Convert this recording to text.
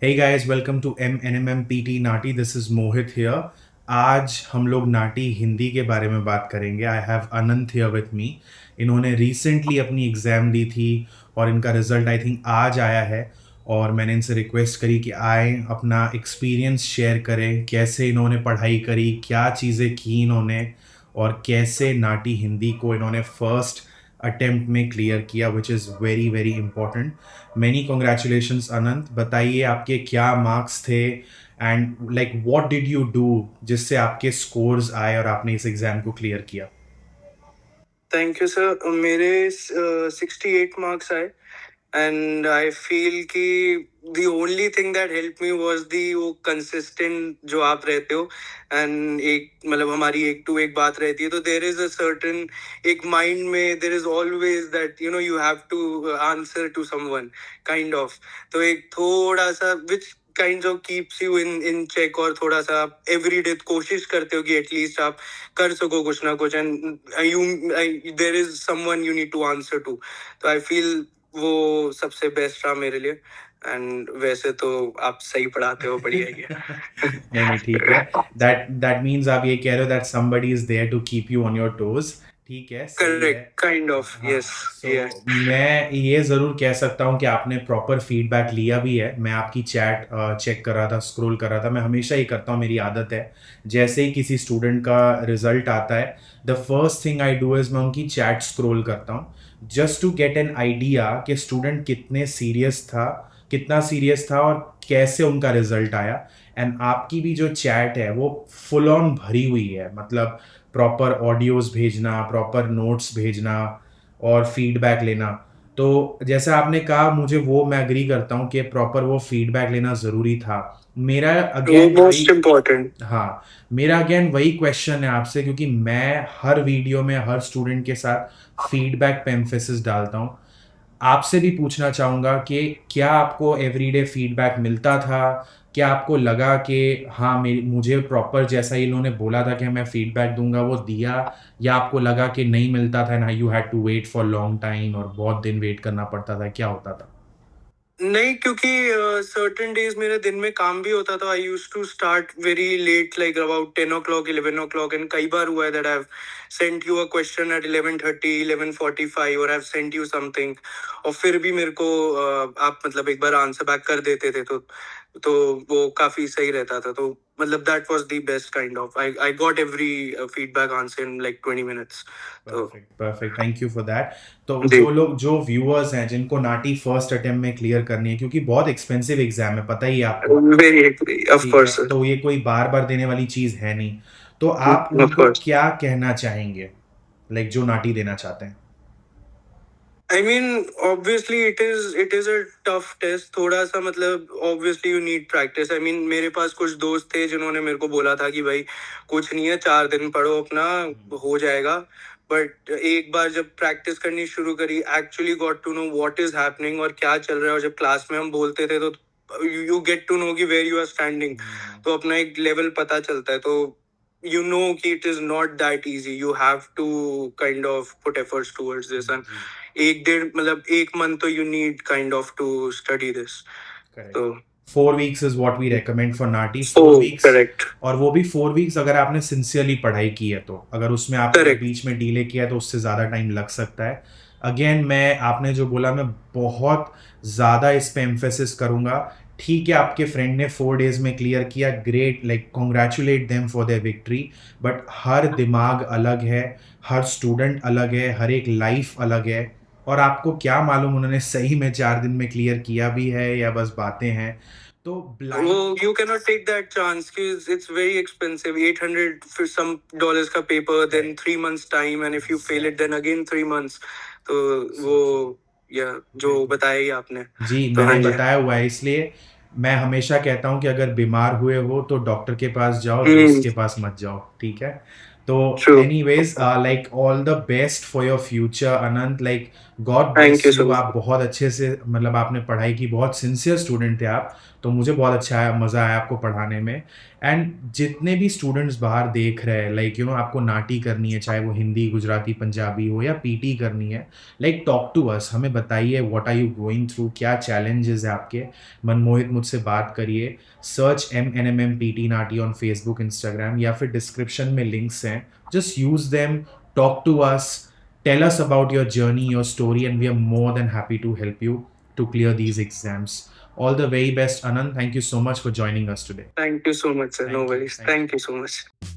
Hey guys, welcome to MNMMPT NAATI. This is Mohit here. आज हम लोग नाटी हिंदी के बारे में बात करेंगे. I have Anant here with me. इन्होंने रिसेंटली अपनी एग्ज़ाम दी थी और इनका रिज़ल्ट आई थिंक आज आया है. और मैंने इनसे रिक्वेस्ट करी कि आए अपना एक्सपीरियंस शेयर करें, कैसे इन्होंने पढ़ाई करी, क्या चीज़ें की इन्होंने, और कैसे नाटी हिंदी को इन्होंने फर्स्ट अटेम्प्ट में क्लियर किया, which is very very important. Many congratulations Anant. बताइए आपके क्या मार्क्स थे and like what did you do जिससे आपके स्कोर्स आए और आपने इस एग्जाम को क्लियर किया. Thank you sir. मेरे 68 मार्क्स आए एंड आई फील कि the only thing that helped me was the वो कंसिस्टेंट जो आप रहते हो एंड एक मतलब हमारी एक टू एक बात रहती है तो देर इज अ सर्टन एक माइंड में there is always that you have to answer to someone kind of. तो एक थोड़ा सा which kind of keeps you in check और थोड़ा सा आप एवरी डे कोशिश करते हो कि एटलीस्ट आप कर सको कुछ ना कुछ and you there is someone you need to answer to. तो आई फील वो सबसे बेस्ट रहा मेरे लिए. एंड वैसे तो आप सही पढ़ाते हो, बढ़िया ही है. नहीं नहीं, ठीक है. दैट दैट मीन्स आप ये कह रहे हो that somebody is there to keep you on your toes. ठीक है, सही है. करेक्ट, काइंड ऑफ, हाँ. यस. यस, मैं ये ज़रूर कह सकता हूँ कि आपने प्रॉपर फीडबैक लिया भी है. मैं आपकी चैट चेक कर रहा था, स्क्रॉल कर रहा था. मैं हमेशा ही करता हूँ, मेरी आदत है. जैसे ही किसी स्टूडेंट का रिजल्ट आता है, the first thing I do is मैं उनकी चैट स्क्रॉल करता हूँ, just to get an idea कि स्टूडेंट कितना सीरियस था और कैसे उनका रिजल्ट आया. एंड आपकी भी जो चैट है वो फुल ऑन भरी हुई है. मतलब प्रॉपर ऑडियोज़ भेजना, प्रॉपर नोट्स भेजना और फीडबैक लेना. तो जैसा आपने कहा, मुझे वो मैं एग्री करता हूँ कि प्रॉपर वो फीडबैक लेना ज़रूरी था. मेरा अगेन मोस्ट इम्पोर्टेंट. हाँ, मेरा अगेन वही क्वेश्चन है आपसे, क्योंकि मैं हर वीडियो में हर स्टूडेंट के साथ फीडबैक पे एम्फेसिस डालता हूँ. आपसे भी पूछना चाहूँगा कि क्या आपको एवरीडे फीडबैक मिलता था? क्या आपको लगा कि हाँ, मुझे प्रॉपर जैसा इन्होंने बोला था कि मैं फीडबैक दूंगा वो दिया, या आपको लगा कि नहीं मिलता था ना, you had to wait for long time और बहुत दिन वेट करना पड़ता था? क्या होता था? नहीं, क्योंकि सर्टेन डेज मेरे दिन में काम भी होता था. I used to start very late, like about 10 o'clock, 11 o'clock. And कई बार हुआ है that I have sent you a question at 11:30, 11:45 और I have sent you something और फिर भी मेरे को आप मतलब एक बार आंसर बैक कर देते थे. तो वो काफी सही रहता था. तो मतलब that was the best kind of. I got every feedback answer in like 20 minutes. तो perfect perfect, thank you for that. तो जी, जो व्यूअर्स हैं जिनको नाटी फर्स्ट अटेम्प्ट में क्लियर करनी है, क्योंकि बहुत एक्सपेंसिव एग्जाम है, पता ही है आपको. वेरी ऑफ ठीक है, कोर्स. तो ये कोई बार बार देने वाली चीज़ है नहीं. तो आप ऑफ उनको कोर्स. क्या कहना चाहेंगे, लाइक जो नाटी देना चाहते हैं? I mean, obviously it is a tough test. थोड़ा सा मतलब obviously you need practice. I mean, मेरे पास कुछ दोस्त थे जिन्होंने मेरे को बोला था कि भाई कुछ नहीं है, 4 दिन पढ़ो अपना, हो जाएगा. बट एक बार जब प्रैक्टिस करनी शुरू करी, actually got to know what is happening और क्या चल रहा है. और जब क्लास में हम बोलते थे तो यू गेट टू नो कि वेयर यू आर स्टैंडिंग. तो अपना एक लेवल पता चलता है. तो you know कि it is not that easy. You have to kind of put efforts towards this. And एक डेढ़ मतलब एक मंथ तो you need kind of to study this. Correct. तो 4 weeks is what we recommend for NAATI. Four oh, weeks correct, और वो भी 4 weeks अगर आपने सिंसियरली पढ़ाई की है तो. अगर उसमें आपने correct. बीच में डीले किया है तो उससे ज़्यादा टाइम लग सकता है. अगेन, मैं आपने जो बोला मैं बहुत ज़्यादा इस पे एम्फेसिस करूँगा. ठीक है, आपके फ्रेंड ने 4 days में क्लियर किया, great, like congratulate them for their victory. But हर दिमाग अलग है, हर स्टूडेंट अलग है, हर एक लाइफ अलग है. और आपको क्या मालूम उन्होंने सही में 4 दिन में क्लियर किया भी है या बस बातें हैं. तो ब्लाइंड. वो you cannot take that chance because it's very expensive. 800 for some dollars का paper, then 3 months time, and if you fail it, then again 3 months. तो वो या जो बताया ही आपने. जी, तो हाँ मैंने जी. बताया हुआ है, इसलिए मैं हमेशा कहता हूँ कि अगर बीमार हुए हो तो डॉक्टर के पास जाओ, दोस्त के पास मत जाओ. ठीक है. तो true. Anyways, like all the best for your future Anant. Like God thank bless you you. So आप बहुत अच्छे से, मतलब आपने पढ़ाई की, बहुत सिंसियर स्टूडेंट थे आप. तो मुझे बहुत अच्छा आया, मज़ा आया आपको पढ़ाने में। एंड जितने भी स्टूडेंट्स बाहर देख रहे हैं, लाइक यू नो आपको नाटी करनी है, चाहे वो हिंदी, गुजराती, पंजाबी हो या पीटी करनी है, लाइक टॉक टू अस, हमें बताइए what are you going through, क्या चैलेंजेस है आपके। मनमोहित मुझसे बात करिए, search MNMM PT NAATI on Facebook, Instagram, या फिर डिस्क्रिप्शन में लिंक्स हैं, just use them, talk to us, tell us about your journey, your story, and we are more than happy to help you to clear these exams. All the very best, Anand. Thank you so much for joining us today. Thank you so much, sir. No Thank you. worries. Thank you. Thank you so much.